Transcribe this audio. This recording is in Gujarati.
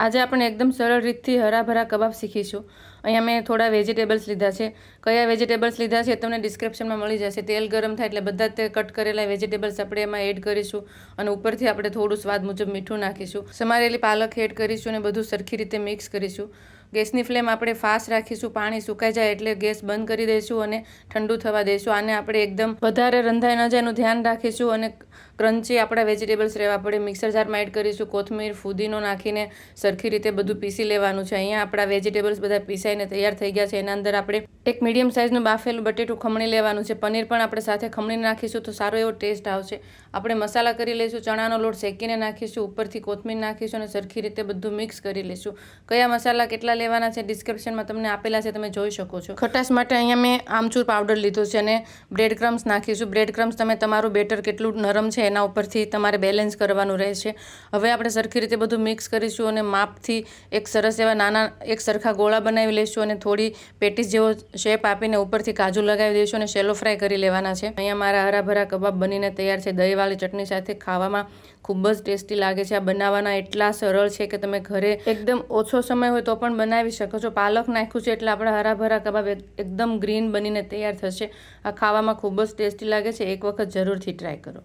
આજે આપણે એકદમ સરળ રીતથી હરાભરા કબાબ શીખીશું। અહીંયા મેં થોડા વેજીટેબલ્સ લીધા છે। કયા વેજીટેબલ્સ લીધા છે તમને ડિસ્ક્રિપ્શનમાં મળી જશે। તેલ ગરમ થાય એટલે બધા તે કટ કરેલા વેજીટેબલ્સ આપણે એમાં એડ કરીશું અને ઉપરથી આપણે થોડું સ્વાદ મુજબ મીઠું નાખીશું। સમારેલી પાલક એડ કરીશું અને બધું સરખી રીતે મિક્સ કરીશું। ગેસની ફ્લેમ આપણે ફાસ્ટ રાખીશું। પાણી સુકાઈ જાય એટલે ગેસ બંધ કરી દઈશું અને ઠંડુ થવા દઈશું। આને આપણે એકદમ વધારે રંધાઈ ન જાય એનું ધ્યાન રાખીશું અને ક્રન્ચી આપણા વેજીટેબલ્સ રહેવા પડે। મિક્સર જારમાં એડ કરીશું કોથમીર, ફુદીનો નાખીને સરખી રીતે બધું પીસી લેવાનું છે। અહીંયા આપણા વેજીટેબલ્સ બધા પીસાઈને તૈયાર થઈ ગયા છે। એના અંદર આપણે એક મીડિયમ સાઇઝનું બાફેલું બટેટું ખમણી લેવાનું છે। પનીર પણ આપણે સાથે ખમણી નાખીશું તો સારો એવો ટેસ્ટ આવશે। આપણે મસાલા કરી લઈશું। ચણાનો લોટ શેકીને નાખીશું, ઉપરથી કોથમીર નાખીશું અને સરખી રીતે બધું મિક્સ કરી લઈશું। કયા મસાલા કેટલા લેવાના છે ડિસ્ક્રિપ્શનમાં તમને આપેલા છે, તમે જોઈ શકો છો। ખટાશ માટે અહીંયા મેં આમચૂર પાવડર લીધો છે અને બ્રેડ ક્રમ્સ નાખીશું। બ્રેડ ક્રમ્સ તમે તમારું બેટર કેટલું નરમ છે એના ઉપરથી તમારે બેલેન્સ કરવાનું રહેશે। હવે આપણે સરખી રીતે બધું મિક્સ કરીશું અને માપથી એક સરસ એવા નાના એક સરખા ગોળા બનાવી લઈશું અને થોડી પેટીસ જેવો શેપ આપીને ઉપરથી કાજુ લગાવી દઈશું અને શેલો ફ્રાય કરી લેવાના છે। અહીંયા મારા હરાભરા કબાબ બનીને તૈયાર છે। દહીંવાળી ચટણી સાથે ખાવામાં ખૂબ જ ટેસ્ટી લાગે છે। આ બનાવવાના એટલા સરળ છે કે તમે ઘરે એકદમ ઓછો સમય હોય તો પણ બનાવી શકો છો। પાલક નાખ્યું છે એટલે આપણા હરાભરા કબાબ એકદમ ગ્રીન બનીને તૈયાર થશે। આ ખાવામાં ખૂબ જ ટેસ્ટી લાગે છે। એક વખત જરૂરથી ટ્રાય કરો।